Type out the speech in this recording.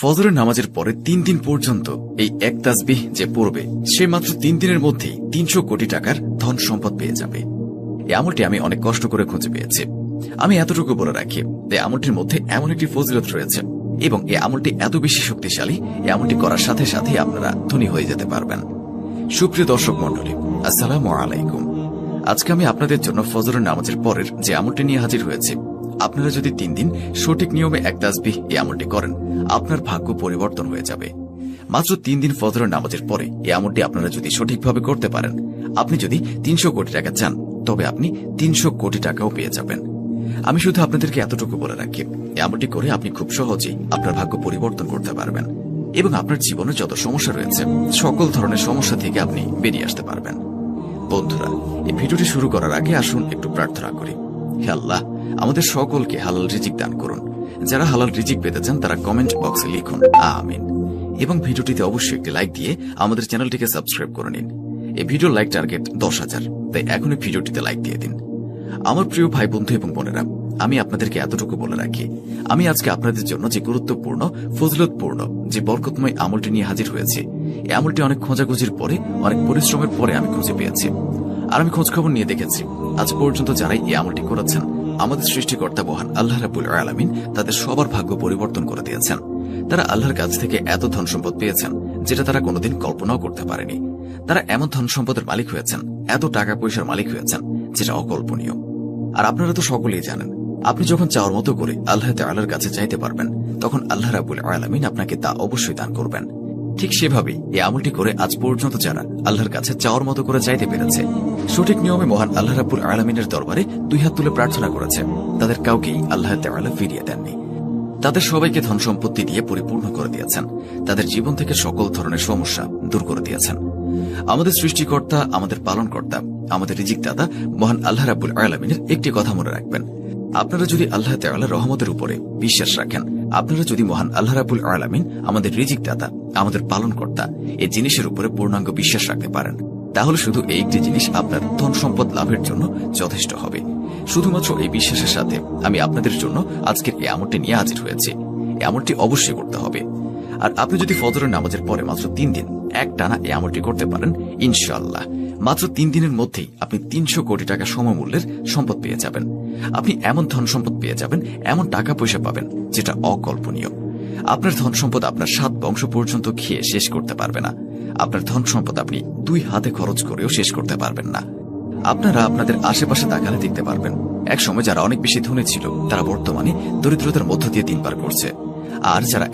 ফজরের নামাজের পরে 3 দিন পর্যন্ত এই এক তাসবিহ যে পড়বে সে মাত্র 3 দিনের মধ্যেই 300 কোটি টাকার ধন সম্পদ পেয়ে যাবে। এই আমলটি আমি অনেক কষ্ট করে খুঁজে পেয়েছি। আমি এতটুকু বলে রাখি, এই আমলটির মধ্যে এমন একটি ফজিলত রয়েছে এবং এই আমলটি এত বেশি শক্তিশালী, এই আমলটি করার সাথে সাথে আপনারা ধনী হয়ে যেতে পারবেন। সুপ্রিয় দর্শক মণ্ডলী, আসসালামু আলাইকুম। আজকে আমি আপনাদের জন্য ফজরের নামাজের পরের যে আমলটি নিয়ে হাজির হয়েছি। আপনারা যদি 3 দিন সঠিক নিয়মে এক তাসবিহ এই আমলটি করেন, আপনার ভাগ্য পরিবর্তন হয়ে যাবে। মাত্র 3 দিন ফজরের নামাজের পরে এই আমলটি আপনারা যদি সঠিকভাবে করতে পারেন, আপনি যদি 300 কোটি টাকা চান, তবে আপনি 300 কোটি টাকাও পেয়ে যাবেন। আমি শুধু আপনাদেরকে এতটুকু বলে রাখি, এই আমলটি করে আপনি খুব সহজেই আপনার ভাগ্য পরিবর্তন করতে পারবেন এবং আপনার জীবনে যত সমস্যা রয়েছে সকল ধরনের সমস্যা থেকে আপনি বেরিয়ে আসতে পারবেন। বন্ধুরা, এই ভিডিওটি শুরু করার আগে আসুন একটু প্রার্থনা করি। হে আল্লাহ, আমাদের সকলকে হালাল রিজিক দান করুন। যারা হালাল রিজিক পেতে চান তারা কমেন্ট বক্সে লিখুন আমিন এবং ভিডিওটিতে অবশ্যই একটি লাইক দিয়ে আমাদের চ্যানেলটিকে সাবস্ক্রাইব করে নিন। এই ভিডিওর লাইক টার্গেট 10,000, তাই এখনই ভিডিওটিতে লাইক দিয়ে দিন। আমার প্রিয় ভাই বন্ধু এবং বোনেরা, আমি আপনাদেরকে এতটুকু বলে রাখি, আমি আজকে আপনাদের জন্য যে গুরুত্বপূর্ণ, ফজিলতপূর্ণ, যে বরকতময় আমলটি নিয়ে হাজির হয়েছি, এই আমলটি অনেক খোঁজাখুঁজির পরে, অনেক পরিশ্রমের পরে আমি খুঁজে পেয়েছি। আর আমি খোঁজখবর নিয়ে দেখেছি, আজ পর্যন্ত যারাই এই আমলটি করেছেন, আমাদের সৃষ্টিকর্তা মহান আল্লাহ রাব্বুল আলামিন তাদের সবার ভাগ্য পরিবর্তন করে দিয়েছেন। তারা আল্লাহর কাছ থেকে এত ধন সম্পদ পেয়েছেন যেটা তারা কোনোদিন কল্পনাও করতে পারেনি। তারা এমন ধন সম্পদের মালিক হয়েছেন, এত টাকা পয়সার মালিক হয়েছেন যেটা অকল্পনীয়। আর আপনারা তো সকলেই জানেন, আপনি যখন চাওয়ার মতো করে আল্লাহ তাআলার কাছে চাইতে পারবেন, তখন আল্লাহ রাব্বুল আলামিন আপনাকে তা অবশ্যই দান করবেন। ঠিক সেভাবেই এই আমলটি করে আজ পর্যন্ত যারা আল্লাহর কাছে চাওয়ার মতো করে চাইতে পেরেছে, সঠিক নিয়মে মহান আল্লাহ রাব্বুল আলামিনের দরবারে 2 হাত তুলে প্রার্থনা করেছে, তাদের কাউকেই আল্লাহ তাআলা ফিরিয়ে দেননি। তাদের সবাইকে ধন সম্পত্তি দিয়ে পরিপূর্ণ করে দিয়েছেন, তাদের জীবন থেকে সকল ধরনের সমস্যা দূর করে দিয়েছেন। আমাদের সৃষ্টিকর্তা, আমাদের পালনকর্তা, আমাদের রিজিকদাতা মহান আল্লাহ রাব্বুল আলামিনের একটি কথা মনে রাখবেন, আপনারা যদি আল্লাহ তাআলার রহমতের উপরে বিশ্বাস রাখেন, আপনারা যদি মহান আল্লাহ রাব্বুল আলামিন, আমাদের রিজিকদাতা, আমাদের পালনকর্তা, এই জিনিসের উপরে পূর্ণাঙ্গ বিশ্বাস রাখতে পারেন, তাহলে শুধু এই একটি জিনিস আপনার ধন সম্পদ লাভের জন্য যথেষ্ট হবে। শুধুমাত্র এই বিশ্বাসের সাথে আমি আপনাদের জন্য আজকের এই আমলটি নিয়ে হাজির হয়েছি। এই আমলটি অবশ্যই করতে হবে। আর আপনি যদি ফজরের নামাজের পরে মাত্র 3 দিন একটানা এই আমলটি করতে পারেন, ইনশাআল্লাহ মাত্র 3 দিনের মধ্যেই আপনি 300 কোটি টাকা সমমূল্যের সম্পদ পেয়ে যাবেন। আপনি এমন ধন সম্পদ পেয়ে যাবেন, এমন টাকা পয়সা পাবেন যেটা অকল্পনীয়। আপনার ধন সম্পদ আপনার 7 বংশ পর্যন্ত খেয়ে শেষ করতে পারবে না। আপনার ধন সম্পদ আপনি 2 হাতে খরচ করেও শেষ করতে পারবেন না। আপনারা আপনাদের আশেপাশে তাকালে দেখতে পারবেন, এক সময় যারা অনেক বেশি ধনী ছিল, তারা বর্তমানে দরিদ্রতার মধ্য দিয়ে দিন পার করছে। আর যারা